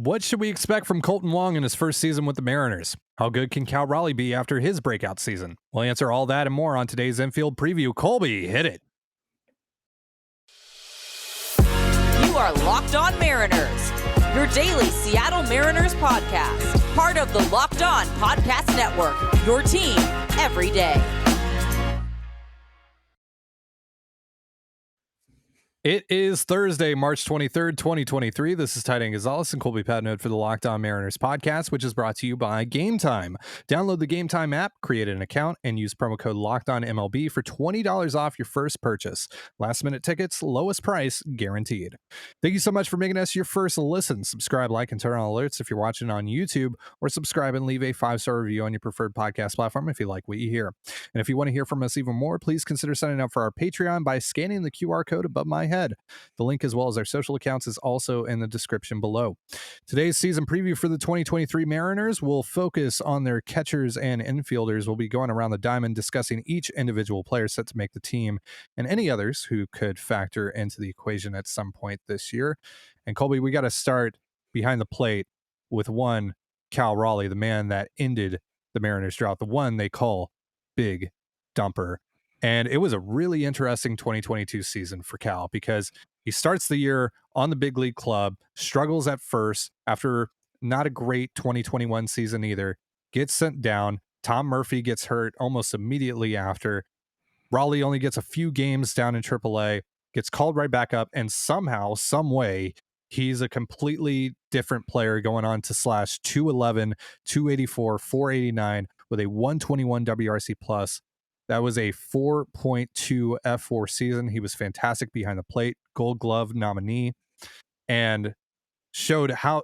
What should we expect from Kolton Wong in his first season with the Mariners? How good can Cal Raleigh be after his breakout season? We'll answer all that and more on today's Infield preview. Colby, hit it. You are Locked On Mariners, your daily Seattle Mariners podcast, part of the Locked On Podcast Network, your team every day. It is Thursday, March 23rd, 2023. This is Trident and Colby Patnode for the Locked On Mariners podcast, which is brought to you by Game Time. Download the Game Time app, create an account, and use promo code LOCKEDONMLB for $20 off your first purchase. Last minute tickets, lowest price guaranteed. Thank you so much for making us your first listen. Subscribe, like, and turn on alerts if you're watching on YouTube, or subscribe and leave a 5-star review on your preferred podcast platform if you like what you hear. And if you want to hear from us even more, please consider signing up for our Patreon by scanning the QR code above my head. The link, as well as our social accounts, is also in the description below. Today's season preview for the 2023 Mariners will focus on their catchers and infielders. We'll be going around the diamond discussing each individual player set to make the team and any others who could factor into the equation at some point this year. And Colby, we got to start behind the plate with one Cal Raleigh, the man that ended the Mariners drought, the one they call Big Dumper. And it was a really interesting 2022 season for Cal because he starts the year on the big league club, struggles at first after not a great 2021 season either, gets sent down. Tom Murphy gets hurt almost immediately after. Raleigh only gets a few games down in AAA, gets called right back up, and somehow, some way, he's a completely different player going on to slash 211, 284, 489 with a 121 WRC plus. That was a 4.2 F4 season. He was fantastic behind the plate, Gold Glove nominee, and showed how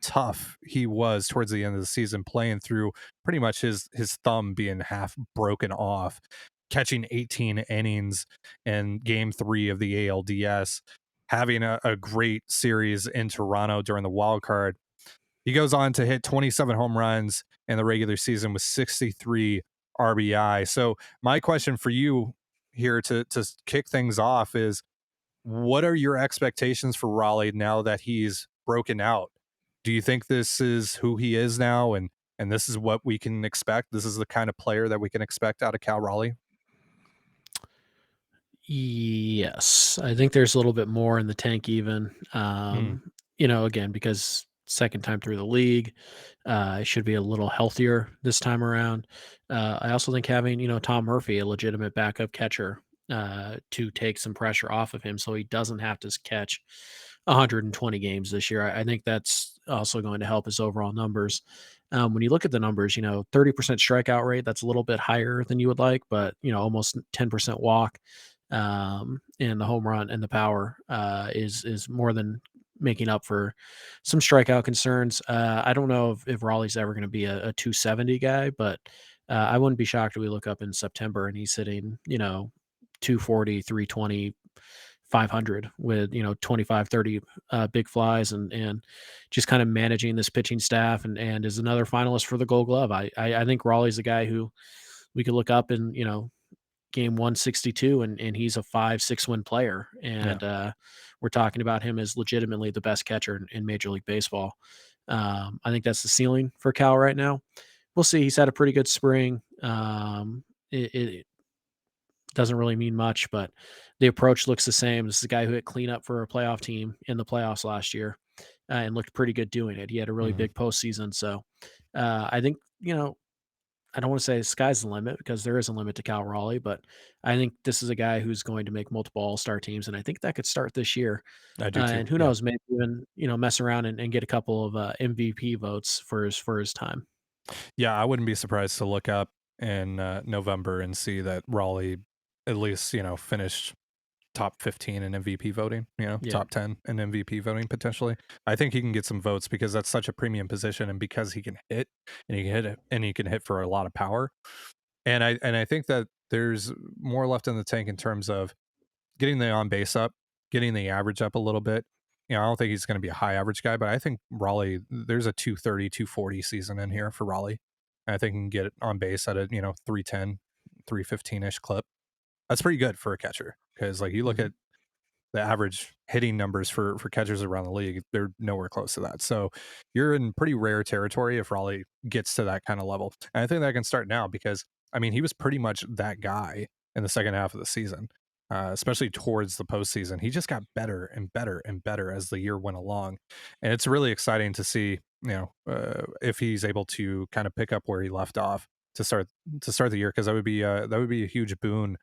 tough he was towards the end of the season, playing through pretty much his thumb being half broken off, catching 18 innings in Game 3 of the ALDS, having a great series in Toronto during the wild card. He goes on to hit 27 home runs in the regular season with 63 RBI. So my question for you here to kick things off is, what are your expectations for Raleigh now that he's broken out? Do you think this is who he is now, and this is what we can expect? This is the kind of player that we can expect out of Cal Raleigh? Yes, I think there's a little bit more in the tank even. Again, because second time through the league, should be a little healthier this time around. I also think having, Tom Murphy, a legitimate backup catcher, to take some pressure off of him so he doesn't have to catch 120 games this year. I think that's also going to help his overall numbers. When you look at the numbers, 30% strikeout rate, that's a little bit higher than you would like, but, almost 10% walk. And the home run and the power is more than making up for some strikeout concerns. I don't know if Raleigh's ever going to be a 270 guy, but I wouldn't be shocked if we look up in September and he's hitting, 240, 320, 500 with, 25, 30 big flies and just kind of managing this pitching staff and is another finalist for the Gold Glove. I think Raleigh's a guy who we could look up and, game 162 and he's a 5-6 win player. And we're talking about him as legitimately the best catcher in Major League Baseball. I think that's the ceiling for Cal right now. We'll see. He's had a pretty good spring. It doesn't really mean much, but the approach looks the same. This is a guy who hit cleanup for a playoff team in the playoffs last year and looked pretty good doing it. He had a really big postseason. So I think, I don't want to say the sky's the limit because there is a limit to Cal Raleigh, but I think this is a guy who's going to make multiple all-star teams, and I think that could start this year. I do too. And who knows, maybe even mess around and get a couple of MVP votes for his time. Yeah, I wouldn't be surprised to look up in November and see that Raleigh at least finished top 15 in MVP voting, top 10 in MVP voting potentially. I think he can get some votes because that's such a premium position, and because he can hit and he can hit for a lot of power. And I think that there's more left in the tank in terms of getting the on base up, getting the average up a little bit. I don't think he's going to be a high average guy, but I think Raleigh, there's a 230, 240 season in here for Raleigh. And I think he can get it on base at a 310, 315-ish clip. That's pretty good for a catcher because, like, you look at the average hitting numbers for catchers around the league. They're nowhere close to that. So you're in pretty rare territory if Raleigh gets to that kind of level. And I think that can start now because I mean he was pretty much that guy in the second half of the season. Especially towards the postseason, he just got better and better and better as the year went along, and it's really exciting to see, if he's able to kind of pick up where he left off to start the year, because that would be a huge boon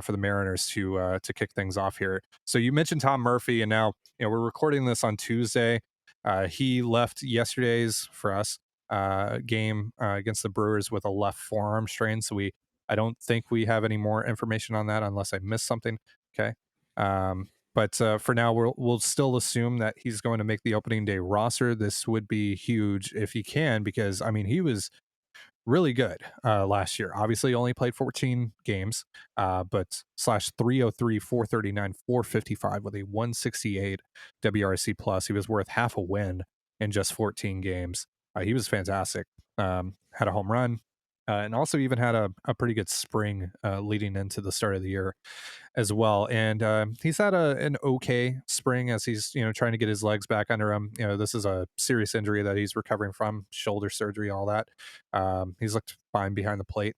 for the Mariners to kick things off here. So you mentioned Tom Murphy, and now we're recording this on Tuesday. He left yesterday's for us game against the Brewers with a left forearm strain, so I don't think we have any more information on that unless I missed something. Okay. But for now, we'll still assume that he's going to make the opening day roster. This would be huge if he can, because I mean, he was really good last year. Obviously, only played 14 games, but slash 303, 439, 455 with a 168 WRC plus. He was worth half a win in just 14 games. He was fantastic. Had a home run, and also even had a pretty good spring leading into the start of the year as well. And he's had an okay spring as he's trying to get his legs back under him. This is a serious injury that he's recovering from, shoulder surgery, all that. He's looked fine behind the plate,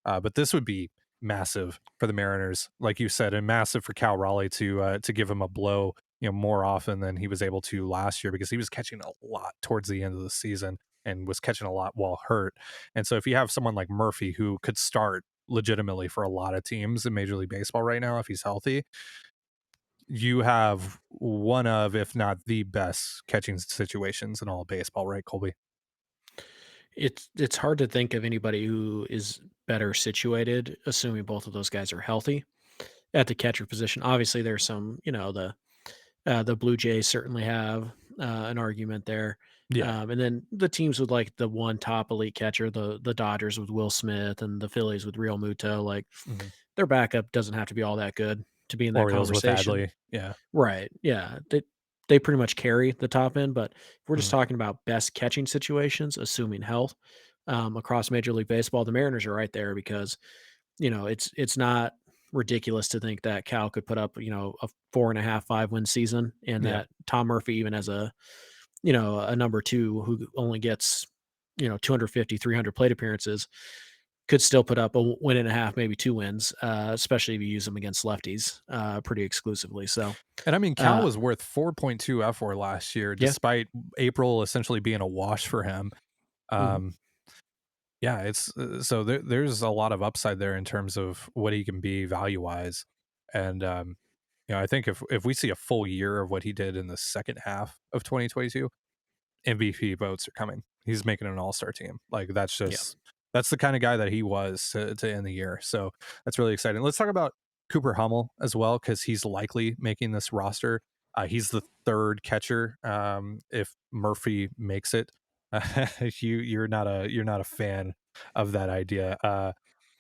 but this would be massive for the Mariners, like you said, and massive for Cal Raleigh to give him a blow more often than he was able to last year, because he was catching a lot towards the end of the season and was catching a lot while hurt. And so if you have someone like Murphy who could start legitimately for a lot of teams in Major League Baseball right now, if he's healthy, you have one of, if not the best catching situations in all of baseball, right, Colby? It's hard to think of anybody who is better situated, assuming both of those guys are healthy at the catcher position. Obviously, there's some, the Blue Jays certainly have an argument there. Yeah. And then the teams with like the one top elite catcher, the Dodgers with Will Smith and the Phillies with Real Muto, like Mm-hmm. their backup doesn't have to be all that good to be in that Orioles with conversation. Adley. Yeah. Right. Yeah. They pretty much carry the top end, but if we're just Mhm. talking about best catching situations, assuming health, across Major League Baseball, the Mariners are right there because, it's not ridiculous to think that Cal could put up, a 4.5, 5 win season, and Yeah. that Tom Murphy, even as a number two who only gets, 250, 300 plate appearances, could still put up a win and a half, maybe 2 wins, especially if you use them against lefties pretty exclusively. So, And I mean, Cal uh, was worth 4.2 F4 last year, yeah. despite April essentially being a wash for him. Mhm. Um, yeah, it's so there's a lot of upside there in terms of what he can be value wise. And, I think if we see a full year of what he did in the second half of 2022, MVP votes are coming. He's making an all-star team. Like Yeah. that's the kind of guy that he was to end the year. So that's really exciting. Let's talk about Cooper Hummel as well, because he's likely making this roster. He's the third catcher. If Murphy makes it, you're not a fan of that idea.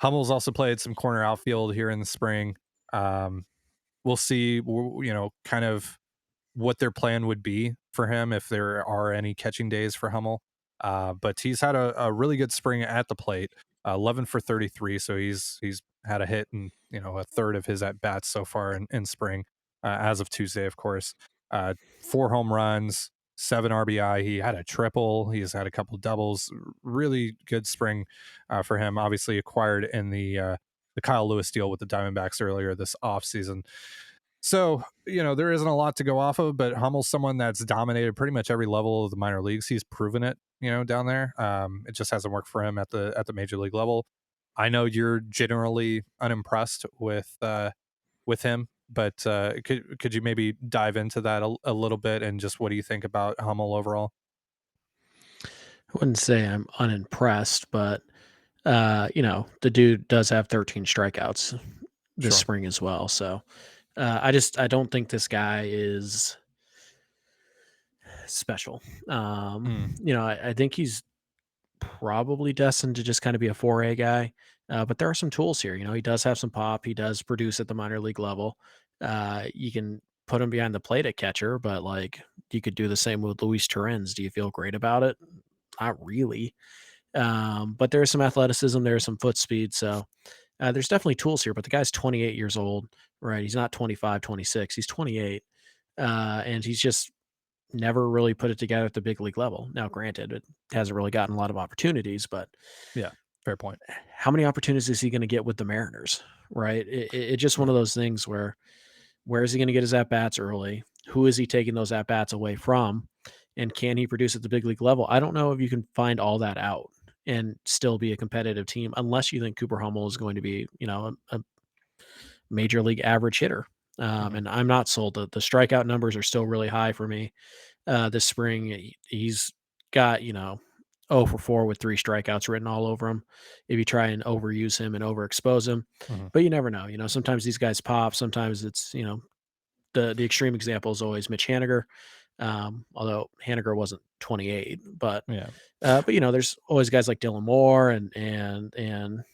Hummel's also played some corner outfield here in the spring. Um, we'll see. Kind of what their plan would be for him if there are any catching days for Hummel. But he's had a really good spring at the plate, 11 for 33. So he's had a hit and a third of his at bats so far in spring, as of Tuesday, of course. 4 home runs, 7 RBI. He had a triple. He's had a couple doubles. Really good spring for him. Obviously acquired in the Kyle Lewis deal with the Diamondbacks earlier this offseason. So, there isn't a lot to go off of, but Hummel's someone that's dominated pretty much every level of the minor leagues. He's proven it, down there. It just hasn't worked for him at the major league level. I know you're generally unimpressed with him, but could you maybe dive into that a little bit, and just what do you think about Hummel overall? I wouldn't say I'm unimpressed, but the dude does have 13 strikeouts this Sure. spring as well. So, I don't think this guy is special. Mm, I think he's probably destined to just kind of be a 4A guy. But there are some tools here. He does have some pop. He does produce at the minor league level. You can put him behind the plate at catcher, but like you could do the same with Luis Torrens. Do you feel great about it? Not really. But there's some athleticism, there's some foot speed. So There's definitely tools here, but the guy's 28 years old, right? He's not 25, 26. He's 28. And he's just never really put it together at the big league level. Now, granted, it hasn't really gotten a lot of opportunities, but Yeah, fair point. how many opportunities is he going to get with the Mariners? Right? It's just one of those things where is he going to get his at bats early? Who is he taking those at bats away from? And can he produce at the big league level? I don't know if you can find all that out and still be a competitive team unless you think Cooper Hummel is going to be, a major league average hitter. Mhm. And I'm not sold. The strikeout numbers are still really high for me this spring. He's got, 0 for 4 with 3 strikeouts written all over him if you try and overuse him and overexpose him. Mhm. But you never know. Sometimes these guys pop. Sometimes it's, the extreme example is always Mitch Haniger, although Haniger wasn't 28, Yeah. there's always guys like Dylan Moore and even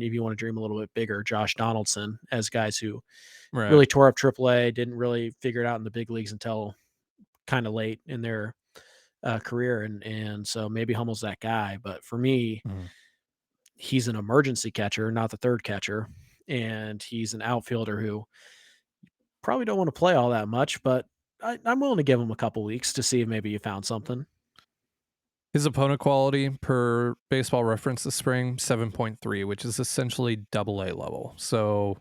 if you want to dream a little bit bigger, Josh Donaldson as guys who Right. really tore up AAA, didn't really figure it out in the big leagues until kind of late in their career, and so maybe Hummel's that guy. But for me, Mhm. he's an emergency catcher, not the third catcher, and he's an outfielder who probably don't want to play all that much, but I'm willing to give him a couple weeks to see if maybe you found something. His opponent quality per Baseball Reference this spring 7.3, which is essentially double A level. So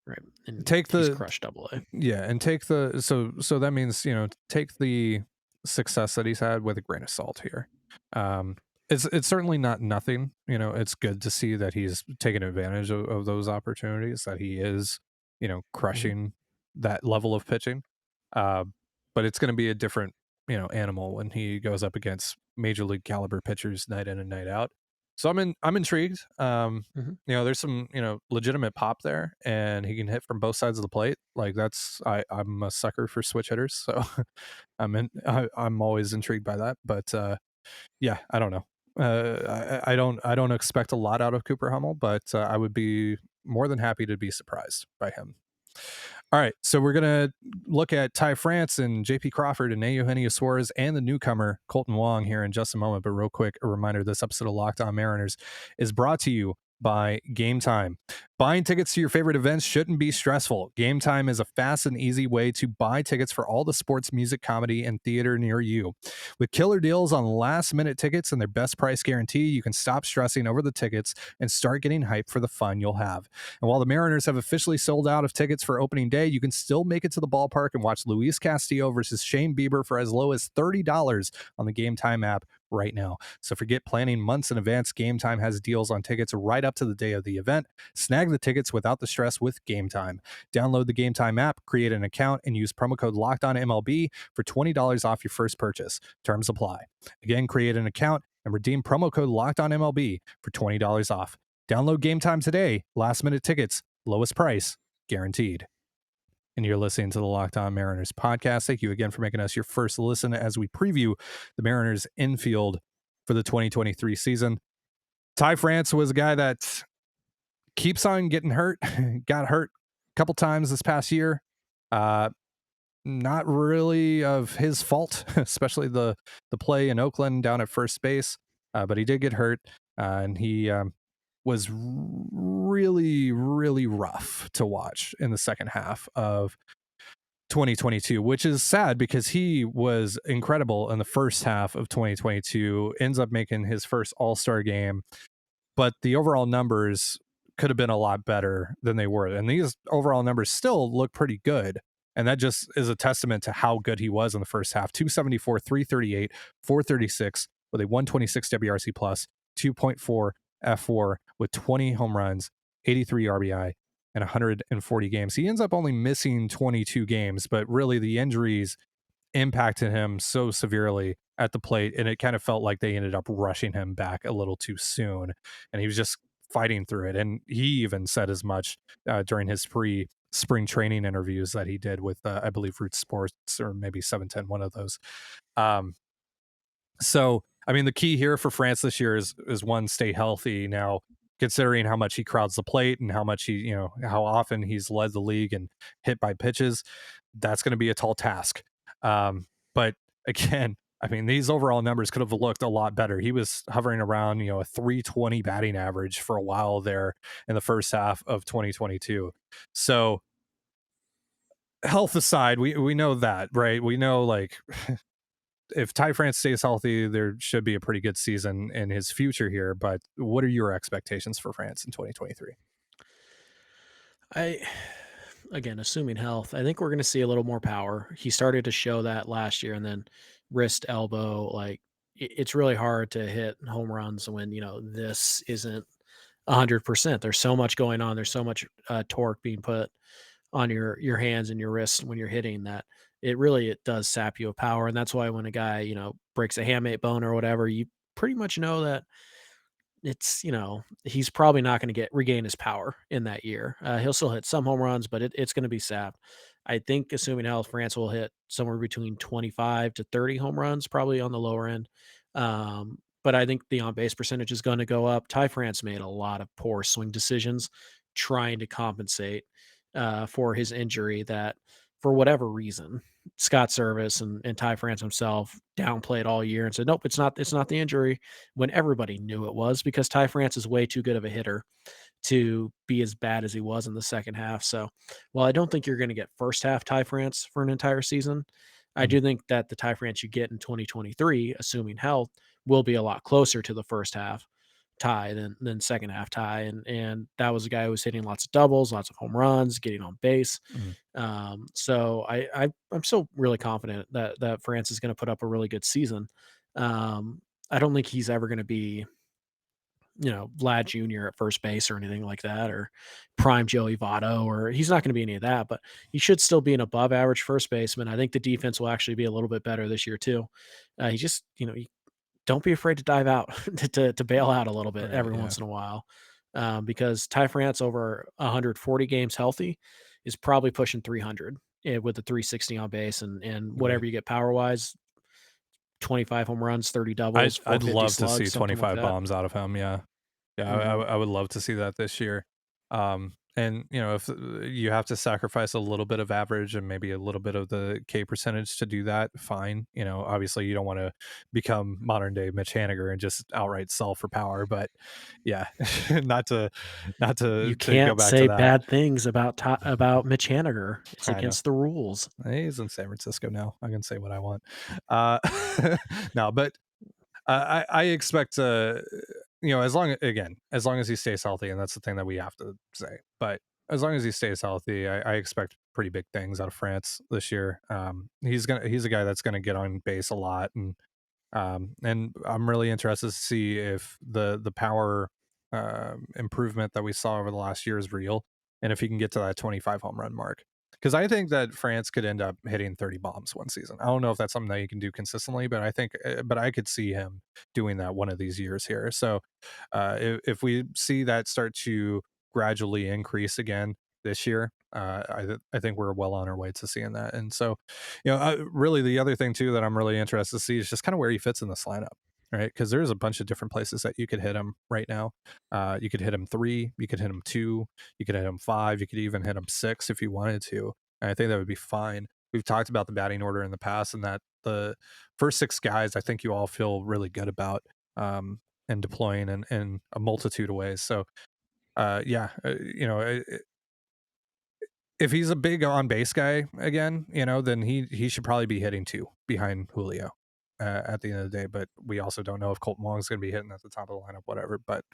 Right. And take he's the crushed double A. yeah, and take the so that means take the success that he's had with a grain of salt here. Um, it's certainly not nothing. It's good to see that he's taken advantage of those opportunities, that he is Mhm. crushing that level of pitching. Uh, but it's going to be a different animal when he goes up against major league caliber pitchers night in and night out. So I'm intrigued. Mhm. There's some legitimate pop there, and he can hit from both sides of the plate. Like I'm a sucker for switch hitters, so I'm always intrigued by that. But yeah, I don't know. I don't expect a lot out of Cooper Hummel, but I would be more than happy to be surprised by him. All right, so we're gonna look at Ty France and J.P. Crawford and Eugenio Suarez and the newcomer Kolton Wong here in just a moment. But real quick, a reminder: this episode of Locked On Mariners is brought to you by Game Time. Buying tickets to your favorite events shouldn't be stressful. Game Time is a fast and easy way to buy tickets for all the sports, music, comedy, and theater near you. With killer deals on last-minute tickets and their best price guarantee, you can stop stressing over the tickets and start getting hyped for the fun you'll have. And while the Mariners have officially sold out of tickets for opening day, you can still make it to the ballpark and watch Luis Castillo versus Shane Bieber for as low as $30 on the Game Time app right now. So forget planning months in advance. Game Time has deals on tickets right up to the day of the event. Snag the tickets without the stress with Game Time. Download the Game Time app, create an account, and use promo code LOCKEDONMLB for $20 off your first purchase. Terms apply. Again, create an account and redeem promo code LOCKEDONMLB for $20 off. Download Game Time today. Last minute tickets, lowest price, guaranteed. And you're listening to the Locked On Mariners podcast. Thank you again for making us your first listen as we preview the Mariners infield for the 2023 season. Ty France was a guy that keeps on getting hurt, got hurt a couple times this past year. Not really of his fault, especially the play in Oakland down at first base. But he did get hurt, and he was really, really rough to watch in the second half of 2022, which is sad because he was incredible in the first half of 2022, ends up making his first All-Star game, but the overall numbers could have been a lot better than they were. And these overall numbers still look pretty good. And that just is a testament to how good he was in the first half. 274, 338, 436 with a 126 WRC plus, 2.4 F4 with 20 home runs, 83 RBI, and 140 games. He ends up only missing 22 games, but really the injuries impacted him so severely at the plate, and it kind of felt like they ended up rushing him back a little too soon, and he was just fighting through it. And he even said as much during his spring training interviews that he did with I believe Root Sports or maybe 710, one of those. So I mean, the key here for France this year is one, stay healthy. Now, considering how much he crowds the plate and how much he how often he's led the league and hit by pitches, that's going to be a tall task. But again, I mean, these overall numbers could have looked a lot better. He was hovering around, a 320 batting average for a while there in the first half of 2022. So health aside, we know that, right? We know, like, if Ty France stays healthy, there should be a pretty good season in his future here. But what are your expectations for France in 2023? Again, assuming health, I think we're going to see a little more power. He started to show that last year, and then wrist, elbow, like it's really hard to hit home runs when this isn't 100%. There's so much going on. There's so much torque being put on your hands and your wrists when you're hitting that it does sap you of power. And that's why when a guy breaks a hamate bone or whatever, you pretty much know that he's probably not going to regain his power in that year. He'll still hit some home runs, but it's going to be sapped. I think, assuming health, France will hit somewhere between 25 to 30 home runs, probably on the lower end. But I think the on base percentage is going to go up. Ty France made a lot of poor swing decisions trying to compensate for his injury that, for whatever reason, Scott Service and Ty France himself downplayed all year and said, nope, it's not the injury, when everybody knew it was, because Ty France is way too good of a hitter to be as bad as he was in the second half. So while I don't think you're going to get first half Ty France for an entire season, I do think that the Ty France you get in 2023, assuming health, will be a lot closer to the first half Ty than second half Ty. And that was a guy who was hitting lots of doubles, lots of home runs, getting on base. So I'm still really confident that France is going to put up a really good season. I don't think he's ever going to be, Vlad Jr. at first base or anything like that, or prime Joey Votto, or he's not going to be any of that, but he should still be an above average first baseman. I think the defense will actually be a little bit better this year too. He just, don't be afraid to dive out to bail out a little bit Right, every yeah. once in a while. Because Ty France over 140 games healthy is probably pushing 300 with the 360 on base and whatever Right. you get power wise, 25 home runs, 30 doubles, I'd 450 love to see slugs, something like 25 that. bombs out of him. Yeah. Yeah, Mhm. I would love to see that this year. And if you have to sacrifice a little bit of average and maybe a little bit of the K percentage to do that, fine. Obviously you don't want to become modern day Mitch Haniger and just outright sell for power, but yeah, not to You go can't back to say that. bad things about Mitch Haniger. It's I know. against the rules. He's in San Francisco now. I can say what I want. Uh, no, but I expect as long as he stays healthy, and that's the thing that we have to say. But as long as he stays healthy, I expect pretty big things out of France this year. He's a guy that's gonna get on base a lot, and I'm really interested to see if the power improvement that we saw over the last year is real, and if he can get to that 25 home run mark. Because I think that France could end up hitting 30 bombs one season. I don't know if that's something that you can do consistently, but I could see him doing that one of these years here. So if we see that start to gradually increase again this year, I think we're well on our way to seeing that. And so, really the other thing too that I'm really interested to see is just kind of where he fits in this lineup, right? Because there's a bunch of different places that you could hit him right now. You could hit him 3, you could hit him 2, you could hit him 5, you could even hit him 6 if you wanted to. And I think that would be fine. We've talked about the batting order in the past, and that the first 6 guys I think you all feel really good about. And deploying in a multitude of ways. So, if he's a big on base guy again, then he should probably be hitting 2 behind Julio at the end of the day. But we also don't know if Kolton Wong is going to be hitting at the top of the lineup, whatever. But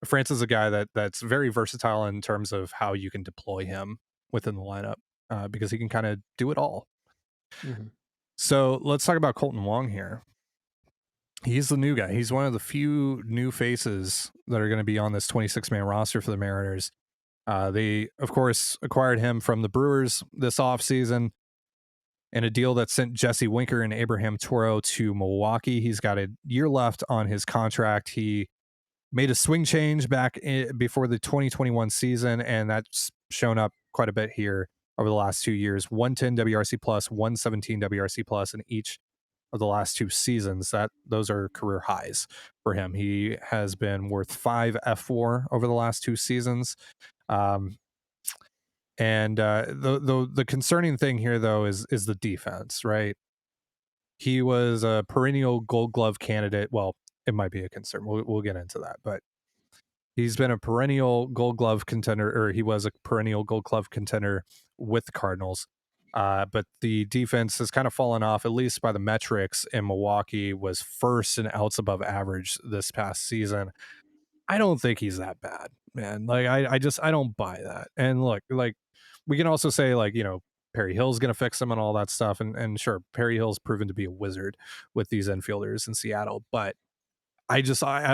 France is a guy that's very versatile in terms of how you can deploy him within the lineup because he can kind of do it all. Mhm. So let's talk about Kolton Wong here. He's the new guy. He's one of the few new faces that are going to be on this 26-man roster for the Mariners. They, of course, acquired him from the Brewers this offseason in a deal that sent Jesse Winker and Abraham Toro to Milwaukee. He's got a year left on his contract. He made a swing change back before the 2021 season, and that's shown up quite a bit here over the last 2 years. 110 WRC plus, 117 WRC plus in each of the last 2 seasons. Those are career highs for him. He has been worth 5 F4 over the last 2 seasons. And the concerning thing here though is the defense, right? he was a perennial Gold Glove candidate. Well, it might be a concern. We'll get into that, but he's been a perennial Gold Glove contender, or he was a perennial Gold Glove contender with the Cardinals. But the defense has kind of fallen off, at least by the metrics. And Milwaukee was first in outs above average this past season. I don't think he's that bad, man. Like I don't buy that. And look, like we can also say like, Perry Hill's going to fix him and all that stuff. And sure, Perry Hill's proven to be a wizard with these infielders in Seattle. But I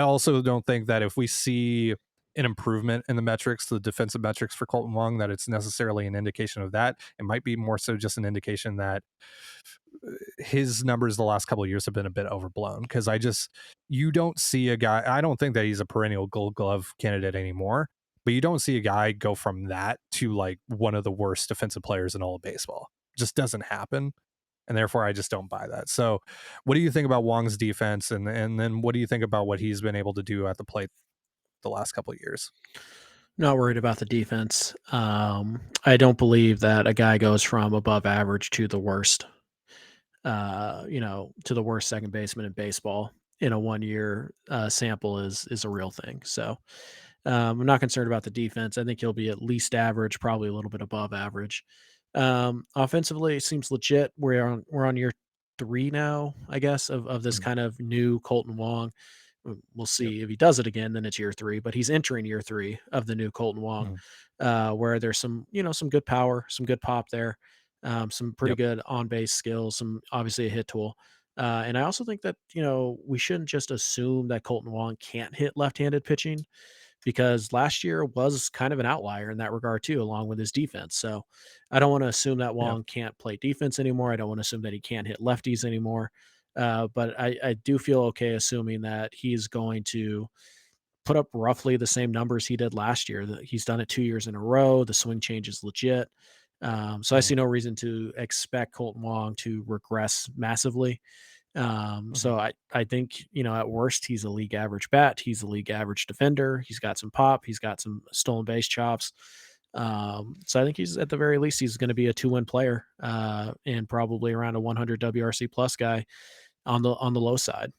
also don't think that if we see an improvement in the metrics, the defensive metrics for Kolton Wong, that it's necessarily an indication of that. It might be more so just an indication that his numbers the last couple of years have been a bit overblown, because you don't see a guy. I don't think that he's a perennial Gold Glove candidate anymore, but you don't see a guy go from that to like one of the worst defensive players in all of baseball. It just doesn't happen. And therefore, I just don't buy that. So, what do you think about Wong's defense, and then what do you think about what he's been able to do at the plate the last couple of years? Not worried about the defense. I don't believe that a guy goes from above average to the worst. To the worst second baseman in baseball in a 1 year sample is a real thing. So I'm not concerned about the defense. I think he'll be at least average, probably a little bit above average. Offensively, it seems legit. We're on year 3 now, I guess, of this kind of new Kolten Wong. We'll see if he does it again, then it's year 3, but he's entering year 3 of the new Kolten Wong, where there's some good power, some good pop there, some pretty Yep. good on base skills, some obviously a hit tool. And I also think that, we shouldn't just assume that Kolten Wong can't hit left-handed pitching, because last year was kind of an outlier in that regard too, along with his defense. So I don't want to assume that Yeah. Wong can't play defense anymore. I don't want to assume that he can't hit lefties anymore. But I do feel okay assuming that he's going to put up roughly the same numbers he did last year. He's done it 2 years in a row. The swing change is legit. So I see no reason to expect Kolten Wong to regress massively. So I think, at worst, he's a league average bat. He's a league average defender. He's got some pop. He's got some stolen base chops. So I think he's, at the very least, he's going to be a 2-win player, and probably around a 100 WRC plus guy on the low side.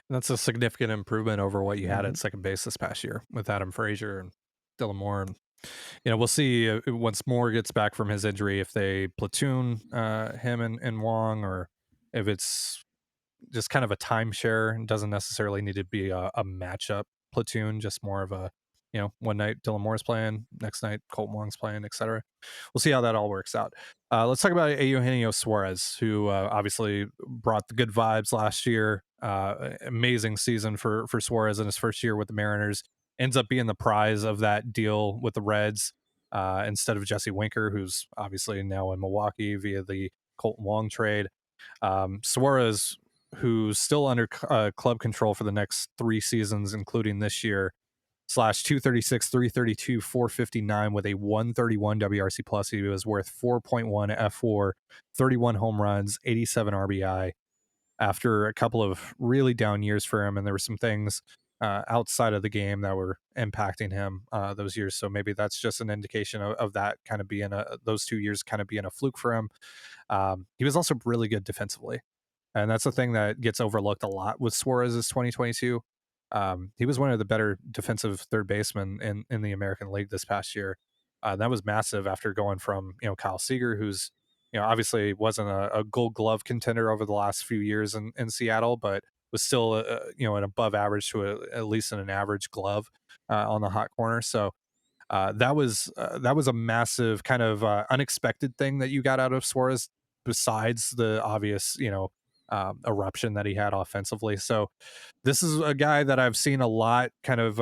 That's a significant improvement over what you had Mhm. at second base this past year with Adam Frazier and Dylan Moore. And we'll see once Moore gets back from his injury if they platoon him and Wong, or if it's just kind of a timeshare and doesn't necessarily need to be a matchup platoon, just more of a, one night Dylan Moore's playing, next night Colton Wong's playing, etc. We'll see how that all works out. Let's talk about Eugenio Suarez, who obviously brought the good vibes last year. Amazing season for Suarez in his first year with the Mariners. Ends up being the prize of that deal with the Reds, instead of Jesse Winker, who's obviously now in Milwaukee via the Kolton Wong trade. Suarez, who's still under club control for the next 3 seasons, including this year, slash 236, 332, 459 with a 131 WRC plus. He was worth 4.1 F4, 31 home runs, 87 RBI after a couple of really down years for him. And there were some things outside of the game that were impacting him those years. So maybe that's just an indication of that kind of being those 2 years kind of being a fluke for him. He was also really good defensively. And that's the thing that gets overlooked a lot with Suarez's 2022. He was one of the better defensive third basemen in the American League this past year. That was massive after going from, Kyle Seager, who's, obviously wasn't a Gold Glove contender over the last few years in Seattle, but was still, an above average to at least an average glove on the hot corner. So that was a massive kind of unexpected thing that you got out of Suarez, besides the obvious, eruption that he had offensively. So this is a guy that I've seen a lot kind of,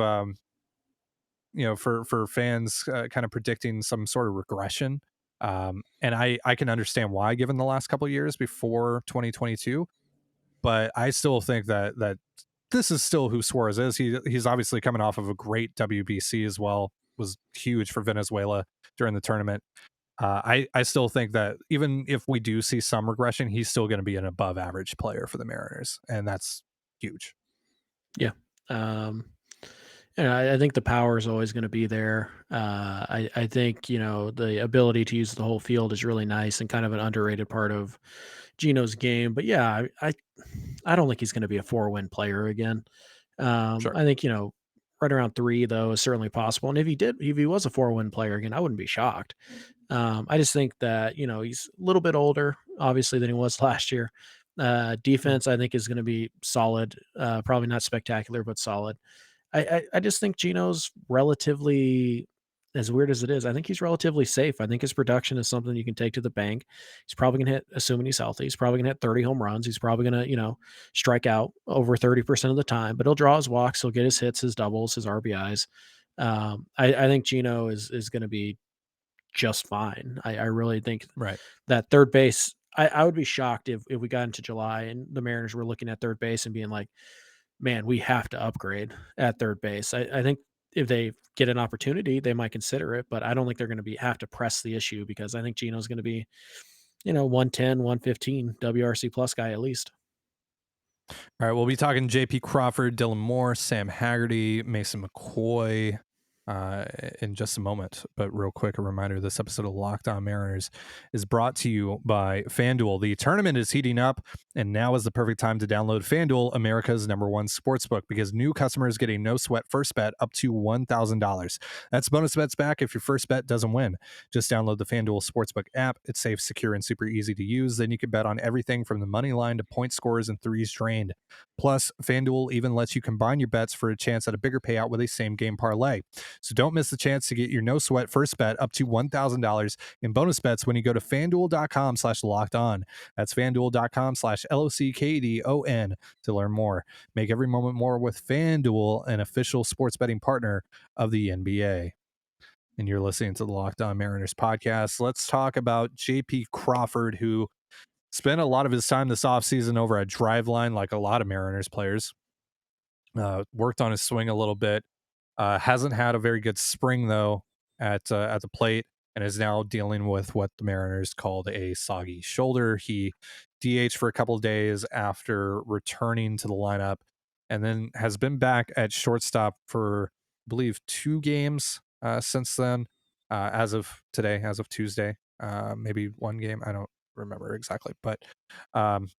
for fans kind of predicting some sort of regression. And I can understand why, given the last couple of years before 2022, but I still think that this is still who Suarez is. He's obviously coming off of a great WBC as well, was huge for Venezuela during the tournament. I still think that even if we do see some regression, he's still going to be an above average player for the Mariners, and that's huge. Yeah. And I think the power is always going to be there. I think, the ability to use the whole field is really nice and kind of an underrated part of, Geno's game. But yeah, I don't think he's going to be a 4-win player again. Sure. I think, right around 3 though is certainly possible. And if he was a 4-win player again, I wouldn't be shocked. I just think that, he's a little bit older, obviously, than he was last year. Mm. Defense, I think, is going to be solid. Probably not spectacular, but solid. I just think Geno's relatively, as weird as it is, I think he's relatively safe. I think his production is something you can take to the bank. He's probably gonna hit, assuming he's healthy, he's probably gonna hit 30 home runs. He's probably gonna, strike out over 30% of the time, but he'll draw his walks, he'll get his hits, his doubles, his RBIs. I think Geno is gonna be just fine. I really think Right. that third base. I would be shocked if we got into July and the Mariners were looking at third base and being like, man, we have to upgrade at third base. I think if they get an opportunity, they might consider it, but I don't think they're going to have to press the issue because I think Geno's going to be, 110, 115 WRC plus guy at least. All right, we'll be talking J.P. Crawford, Dylan Moore, Sam Haggerty, Mason McCoy uh, in just a moment. But real quick, a reminder, this episode of Locked On Mariners is brought to you by FanDuel. The tournament is heating up, and now is the perfect time to download FanDuel, America's #1 sportsbook, because new customers get a no-sweat first bet up to $1,000. That's bonus bets back if your first bet doesn't win. Just download the FanDuel Sportsbook app. It's safe, secure, and super easy to use. Then you can bet on everything from the money line to point scores and threes drained. Plus, FanDuel even lets you combine your bets for a chance at a bigger payout with a same-game parlay. So don't miss the chance to get your no-sweat first bet up to $1,000 in bonus bets when you go to FanDuel.com/lockedon. That's FanDuel.com/LOCKEDON to learn more. Make every moment more with FanDuel, an official sports betting partner of the NBA. And you're listening to the Locked On Mariners podcast. Let's talk about J.P. Crawford, who spent a lot of his time this offseason over at Driveline, like a lot of Mariners players. Worked on his swing a little bit. Hasn't had a very good spring, though, at the plate, and is now dealing with what the Mariners called a soggy shoulder. He DH'd for a couple of days after returning to the lineup, and then has been back at shortstop for, I believe, 2 games since then, as of today, as of Tuesday. Maybe 1 game. I don't remember exactly, but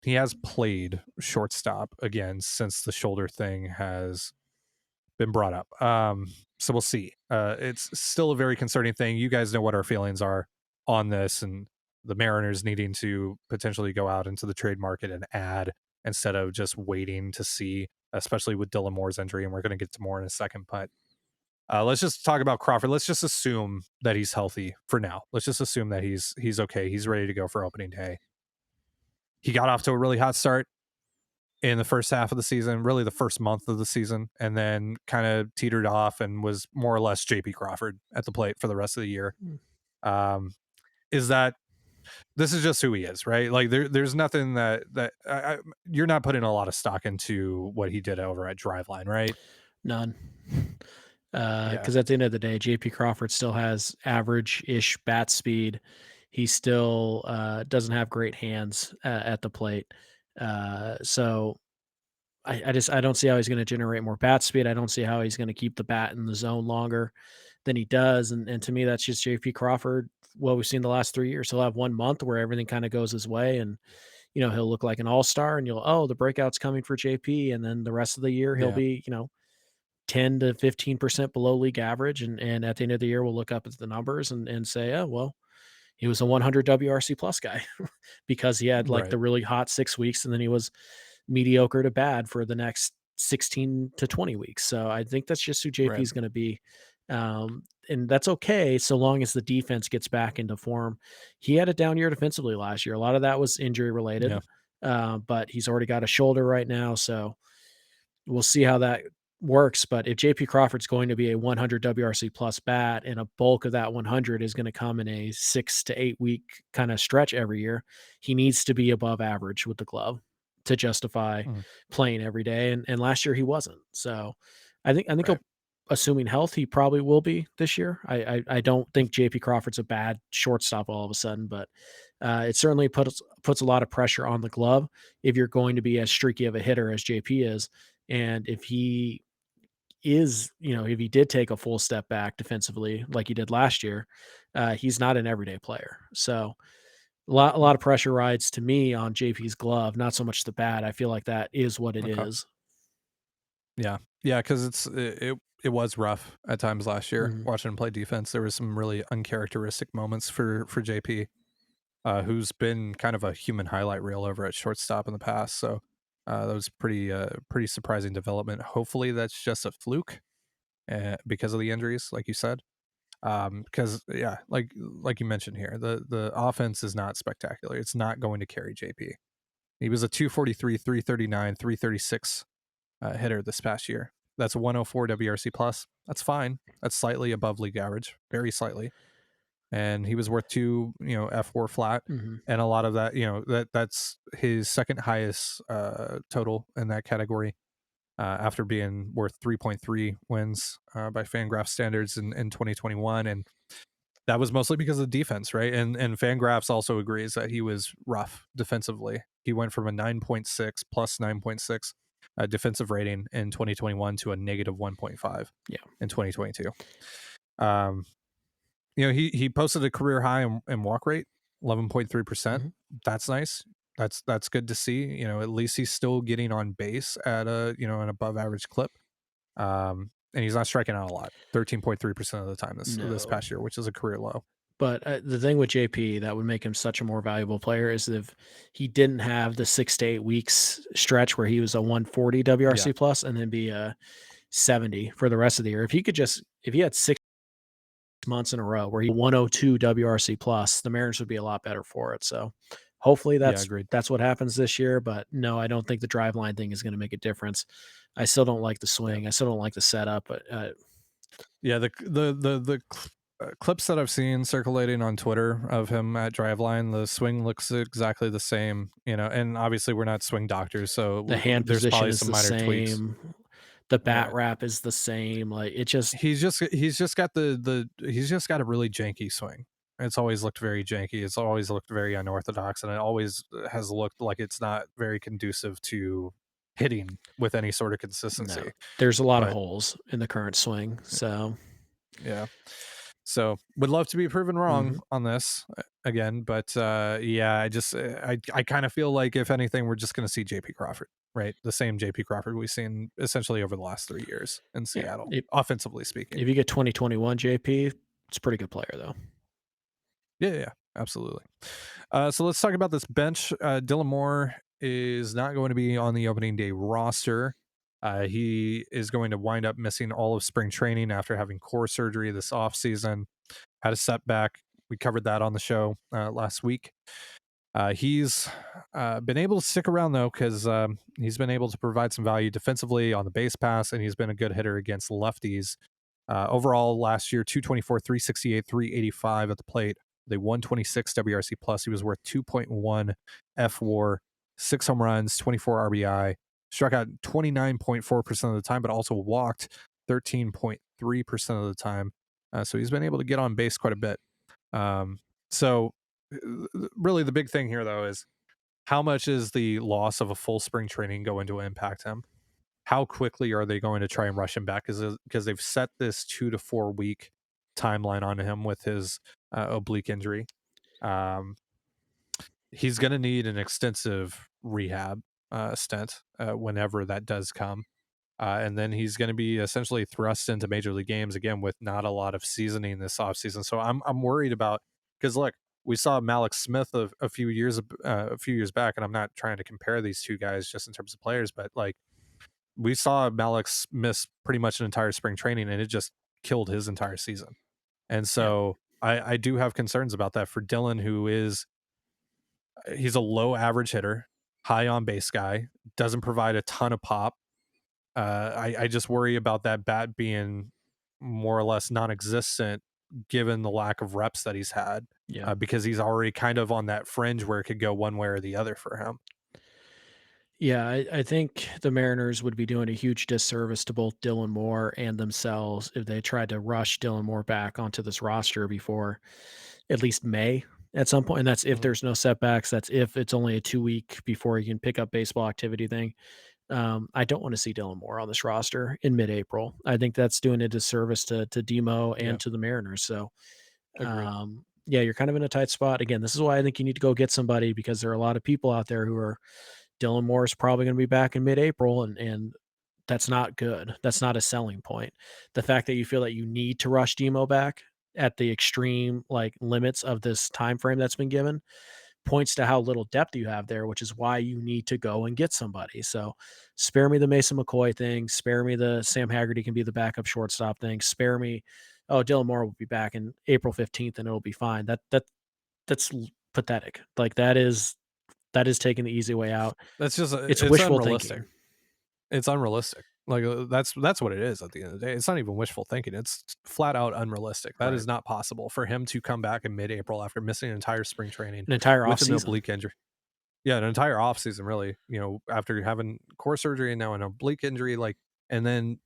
he has played shortstop again since the shoulder thing has been brought up. So we'll see. It's still a very concerning thing. You guys know what our feelings are on this, and the Mariners needing to potentially go out into the trade market and add instead of just waiting to see, especially with Dylan Moore's injury. And we're going to get to more in a second, but let's just talk about Crawford. Let's just assume that he's healthy for now. Let's just assume that he's okay. He's ready to go for opening day. He got off to a really hot start in the first half of the season, really the first month of the season, and then kind of teetered off and was more or less J.P. Crawford at the plate for the rest of the year. Is that this is just who he is, right? Like there's nothing that you're not putting a lot of stock into what he did over at Driveline, right? None. Yeah. Because at the end of the day, J.P. Crawford still has average-ish bat speed. He still doesn't have great hands at the plate. So I don't see how he's going to generate more bat speed. I don't see how he's going to keep the bat in the zone longer than he does. And to me, that's just J.P. Crawford. What we've seen the last 3 years. He'll have 1 month where everything kind of goes his way, and he'll look like an all-star, and the breakout's coming for JP, and then the rest of the year he'll Yeah. be 10 to 15% below league average, and at the end of the year we'll look up at the numbers and say, oh well, he was a 100 WRC plus guy because he had like Right. the really hot 6 weeks, and then he was mediocre to bad for the next 16 to 20 weeks. So I think that's just who JP Right. is going to be. And that's okay so long as the defense gets back into form. He had a down year defensively last year. A lot of that was injury related, but he's already got a shoulder right now. So we'll see how that works. But if JP Crawford's going to be a 100 WRC plus bat and a bulk of that 100 is going to come in a 6 to 8 week kind of stretch every year, he needs to be above average with the glove to justify Mm. playing every day. And last year he wasn't. So I think Right. he'll, assuming health, he probably will be this year. I don't think JP Crawford's a bad shortstop all of a sudden, but it certainly puts a lot of pressure on the glove if you're going to be as streaky of a hitter as JP is. And if he is, if he did take a full step back defensively like he did last year, he's not an everyday player. So A lot of pressure rides to me on JP's glove, not so much the bat. I feel like that is what it Okay. is. Yeah. Yeah, because it was rough at times last year Mhm. watching him play defense. There was some really uncharacteristic moments for JP, who's been kind of a human highlight reel over at shortstop in the past. So that was pretty surprising development. Hopefully that's just a fluke because of the injuries, like you said. Because yeah, like you mentioned here, the offense is not spectacular. It's not going to carry JP. He was a 243, 339, 336 hitter this past year. That's a 104 WRC plus. That's fine. That's slightly above league average, very slightly. And he was worth 2, F4 flat. Mhm. And a lot of that, that's his second highest total in that category, after being worth 3.3 wins by Fangraph standards in 2021. And that was mostly because of defense, right? And Fangraphs also agrees that he was rough defensively. He went from a 9.6 plus 9.6 defensive rating in 2021 to a negative 1.5 Yeah. in 2022. Um, he posted a career high in walk rate, 11.3%. Mhm. That's nice. That's good to see. At least he's still getting on base at an above average clip. And he's not striking out a lot, 13.3% of the time this No. past year, which is a career low. But the thing with JP that would make him such a more valuable player is if he didn't have the 6 to 8 weeks stretch where he was a 140 Yeah. WRC plus and then be a 70 for the rest of the year. If he had 6 months in a row where he 102 WRC plus, the Mariners would be a lot better for it. So hopefully Yeah, agreed. that's what happens this year. But no, I don't think the drive line thing is going to make a difference. I still don't like the Yeah. swing. I still don't like the setup. But Yeah, clips that I've seen circulating on Twitter of him at driveline, the swing looks exactly the same, and obviously we're not swing doctors, so the hand there's position probably is some the minor tweaks. same. The bat Right. wrap is the same. Like it just He's just got he's just got a really janky swing. It's always looked very janky. It's always looked very unorthodox, and it always has looked like it's not very conducive to hitting with any sort of no. consistency. There's a lot of But holes in the current swing. So yeah. So would love to be proven wrong Mhm. on this again, but yeah, I kind of feel like if anything, we're just going to see JP Crawford, right? The same JP Crawford we've seen essentially over the last 3 years in Yeah. Seattle, offensively speaking. If you get 2021 JP, it's a pretty good player though. Yeah, absolutely. So let's talk about this bench. Dylan Moore is not going to be on the opening day roster. He is going to wind up missing all of spring training after having core surgery this offseason. Had a setback. We covered that on the show last week. He's been able to stick around though, because he's been able to provide some value defensively on the base pass, and he's been a good hitter against lefties. Overall, last year, 224, 368, 385 at the plate. They 126 WRC plus. He was worth 2.1 F WAR, 6 home runs, 24 RBI, struck out 29.4% of the time, but also walked 13.3% of the time. So he's been able to get on base quite a bit. So really the big thing here though is how much is the loss of a full spring training going to impact him? How quickly are they going to try and rush him back? Because they've set this 2 to 4 week timeline on him with his oblique injury. He's going to need an extensive rehab stint whenever that does come. And then he's going to be essentially thrust into major league games again with not a lot of seasoning this offseason. So I'm worried about, because look, we saw Malik Smith a few years back, and I'm not trying to compare these two guys just in terms of players, but like we saw Malik miss pretty much an entire spring training, and it just killed his entire season. And Yeah. so I do have concerns about that for Dylan, he's a low average hitter, high on base guy, doesn't provide a ton of pop. I just worry about that bat being more or less non-existent given the lack of reps that he's had, Yeah. because he's already kind of on that fringe where it could go one way or the other for him. Yeah, I think the Mariners would be doing a huge disservice to both Dylan Moore and themselves if they tried to rush Dylan Moore back onto this roster before at least May at some point. And that's if Mhm. there's no setbacks. That's if it's only a 2 week before you can pick up baseball activity thing. I don't want to see Dylan Moore on this roster in mid-April. I think that's doing a disservice to Demo Yeah, and to the Mariners. So agreed. yeah, you're kind of in a tight spot. Again, this is why I think you need to go get somebody, because there are a lot of people out there who are Dylan Moore is probably going to be back in mid-April, and that's not good. That's not a selling point. The fact that you feel that you need to rush Demo back at the extreme like limits of this time frame that's been given points to how little depth you have there, which is why you need to go and get somebody. So spare me the Mason McCoy thing, spare me the Sam Haggerty can be the backup shortstop thing, spare me, oh, Dylan Moore will be back in April 15th and it'll be fine. That's pathetic. Like that is taking the easy way out. That's just It's it's wishful unrealistic. thinking. It's unrealistic. Like that's what it is at the end of the day. It's not even wishful thinking. It's flat out unrealistic. That Right. is not possible for him to come back in mid-April after missing an entire spring training An entire with an offseason. oblique injury. Yeah, an entire offseason, really. You know, after having core surgery and now an oblique injury, like, and then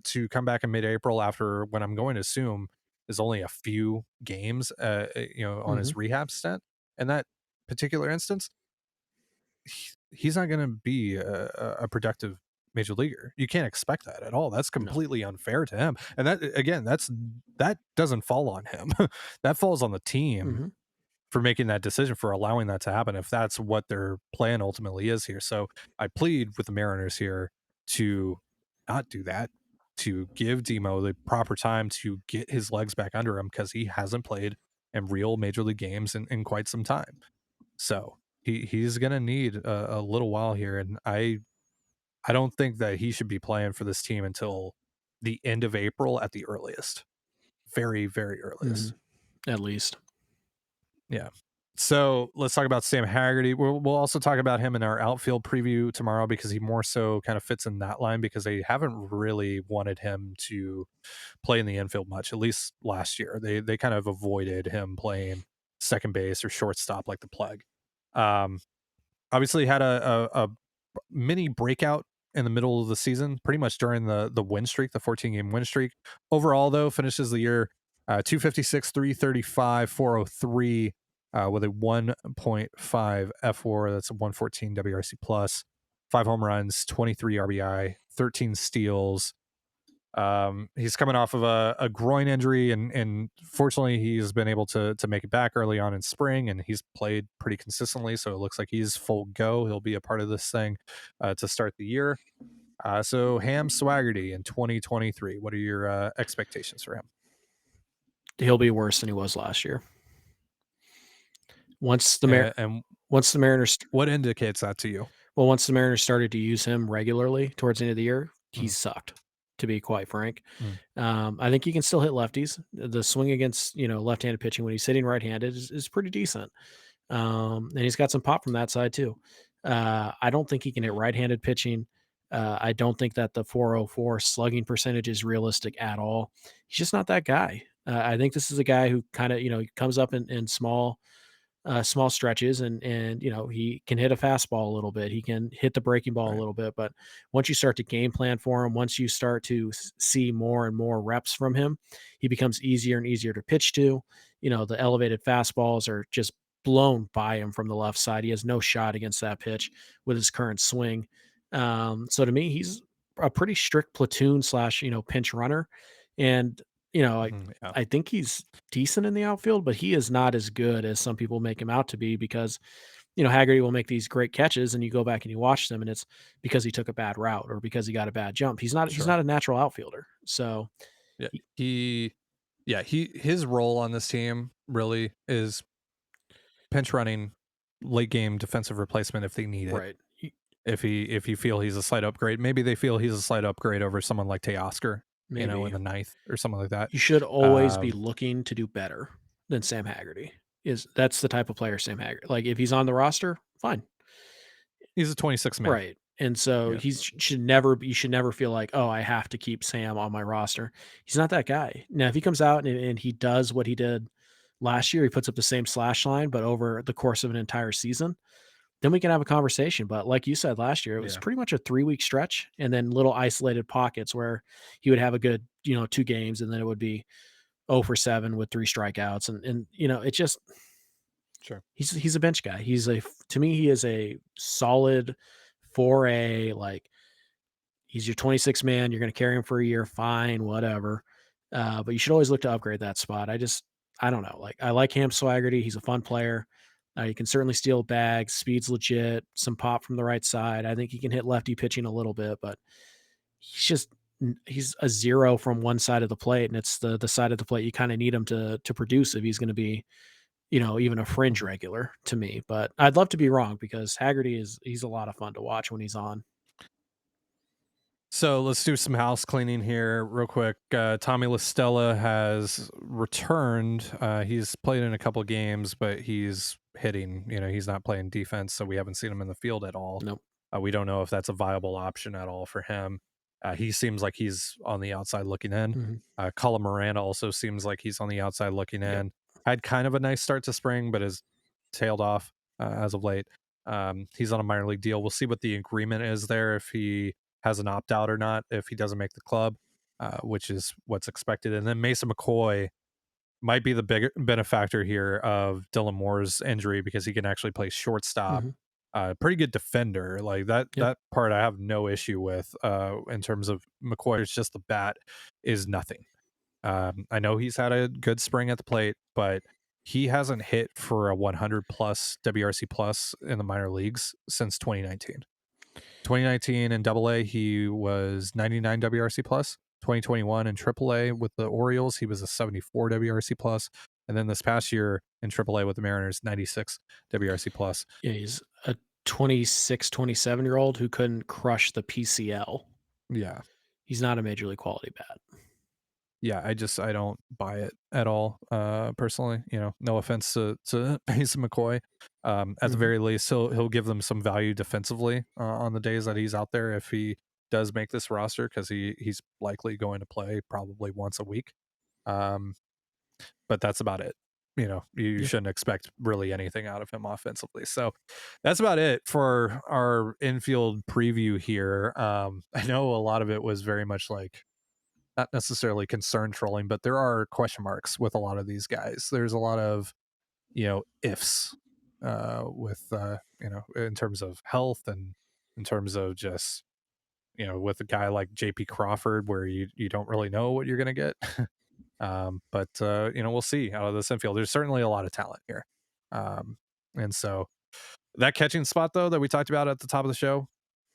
to come back in mid-April after what I'm going to assume is only a few games, on his rehab stint. In that particular instance, he's not going to be a productive major leaguer. You can't expect that at all. That's completely unfair to him. And that, again, that doesn't fall on him. That falls on the team for making that decision, for allowing that to happen, if that's what their plan ultimately is here. So I plead with the Mariners here to not do that, to give Demo the proper time to get his legs back under him, because he hasn't played in real major league games in quite some time. So he's gonna need a little while here, and I don't think that he should be playing for this team until the end of April at the earliest. Very, very earliest. At least. Yeah. So let's talk about Sam Haggerty. We'll also talk about him in our outfield preview tomorrow, because he more so kind of fits in that line, because they haven't really wanted him to play in the infield much, at least last year. They kind of avoided him playing second base or shortstop like the plague. Obviously had a mini breakout in the middle of the season, pretty much during the win streak, the 14-game win streak. Overall, though, finishes the year 256, 335, 403 with a 1.5 F4. That's a 114 WRC plus, 5 home runs, 23 RBI, 13 steals. He's coming off of a groin injury, and fortunately he's been able to make it back early on in spring, and he's played pretty consistently, so it looks like he's full go. He'll be a part of this thing to start the year. So Ham Swaggerty in 2023, what are your expectations for him? He'll be worse than he was last year. Once the Mariners, what indicates that to you? Well, once the Mariners started to use him regularly towards the end of the year, he sucked, to be quite frank. I think he can still hit lefties. The swing against left-handed pitching when he's hitting right-handed is pretty decent, and he's got some pop from that side too. I don't think he can hit right-handed pitching. I don't think that the 404 slugging percentage is realistic at all. He's just not that guy. I think this is a guy who kind of he comes up in small stretches, and he can hit a fastball a little bit. He can hit the breaking ball a little bit, but once you start to game plan for him, once you start to see more and more reps from him, he becomes easier and easier to pitch to. The elevated fastballs are just blown by him from the left side. He has no shot against that pitch with his current swing. So to me, he's a pretty strict platoon / pinch runner. And I think he's decent in the outfield, but he is not as good as some people make him out to be, because Haggerty will make these great catches and you go back and you watch them and it's because he took a bad route or because he got a bad jump. He's not a natural outfielder. So his role on this team really is pinch running, late game defensive replacement if they need it. Right. If you feel he's a slight upgrade, maybe they feel he's a slight upgrade over someone like Teoscar, in the ninth or something like that. You should always be looking to do better than Sam Haggerty. That's the type of player Sam Haggerty. Like if he's on the roster, fine. He's a 26 man. Right. And so you should never feel like, oh, I have to keep Sam on my roster. He's not that guy. Now, if he comes out and he does what he did last year, he puts up the same slash line, but over the course of an entire season, then we can have a conversation. But like you said last year, it was pretty much a 3-week stretch and then little isolated pockets where he would have a good, 2 games, and then it would be 0 for 7 with 3 strikeouts. And it just, he's a bench guy. To me, he is a solid 4A, like he's your 26 man. You're going to carry him for a year. Fine, whatever. But you should always look to upgrade that spot. I don't know. Like I like Cam Swaggerty. He's a fun player. He can certainly steal bags. Speed's legit. Some pop from the right side. I think he can hit lefty pitching a little bit, but he's a zero from one side of the plate, and it's the side of the plate you kind of need him to produce if he's going to be, even a fringe regular to me. But I'd love to be wrong because he's a lot of fun to watch when he's on. So let's do some house cleaning here real quick. Tommy LaStella has returned. He's played in a couple games, but he's hitting. He's not playing defense, so we haven't seen him in the field at all. Nope. We don't know if that's a viable option at all for him. He seems like he's on the outside looking in. Mm-hmm. Colin Miranda also seems like he's on the outside looking in. Yep. Had kind of a nice start to spring, but has tailed off as of late. He's on a minor league deal. We'll see what the agreement is there, if he has an opt-out or not, if he doesn't make the club, which is what's expected. And then Mason McCoy might be the bigger benefactor here of Dylan Moore's injury, because he can actually play shortstop. Pretty good defender. Like that part I have no issue with in terms of McCoy. It's just the bat is nothing. I know he's had a good spring at the plate, but he hasn't hit for a 100 plus WRC plus in the minor leagues since 2019. 2019 in AA, he was 99 WRC plus. 2021 in AAA with the Orioles, he was a 74 WRC plus. And then this past year in AAA with the Mariners, 96 WRC plus. Yeah, he's a 26, 27-year-old who couldn't crush the PCL. Yeah. He's not a major league quality bat. Yeah, I don't buy it at all, personally. No offense to Mason McCoy. At the very least, he'll give them some value defensively on the days that he's out there, if he does make this roster, because he's likely going to play probably once a week. But that's about it. You shouldn't expect really anything out of him offensively. So that's about it for our infield preview here. I know a lot of it was very much like, not necessarily concern trolling, but there are question marks with a lot of these guys. There's a lot of, ifs with, in terms of health, and in terms of just, with a guy like J.P. Crawford, where you don't really know what you're going to get. But we'll see out of this infield. There's certainly a lot of talent here. And so that catching spot, though, that we talked about at the top of the show,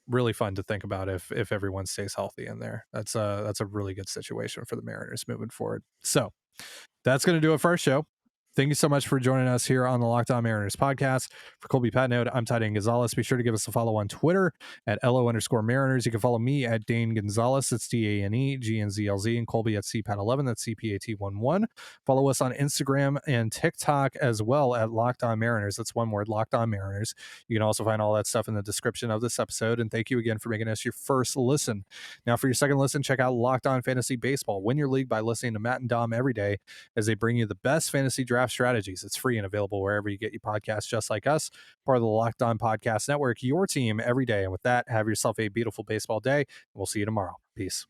really fun to think about if everyone stays healthy in there. That's a really good situation for the Mariners moving forward. So that's going to do it for our show. Thank you so much for joining us here on the Locked On Mariners podcast. For Colby Patnode, I'm Trident Gonzalez. Be sure to give us a follow on Twitter at LO_Mariners. You can follow me at Dane Gonzalez. It's DANEGNZLZ, and Colby at CPAT11. That's CPAT11. Follow us on Instagram and TikTok as well at Locked On Mariners. That's one word, Locked On Mariners. You can also find all that stuff in the description of this episode. And thank you again for making us your first listen. Now, for your second listen, check out Locked On Fantasy Baseball. Win your league by listening to Matt and Dom every day as they bring you the best fantasy draft strategies. It's free and available wherever you get your podcasts, just like us, part of the Locked On Podcast Network, your team every day. And with that, have yourself a beautiful baseball day. We'll see you tomorrow. Peace.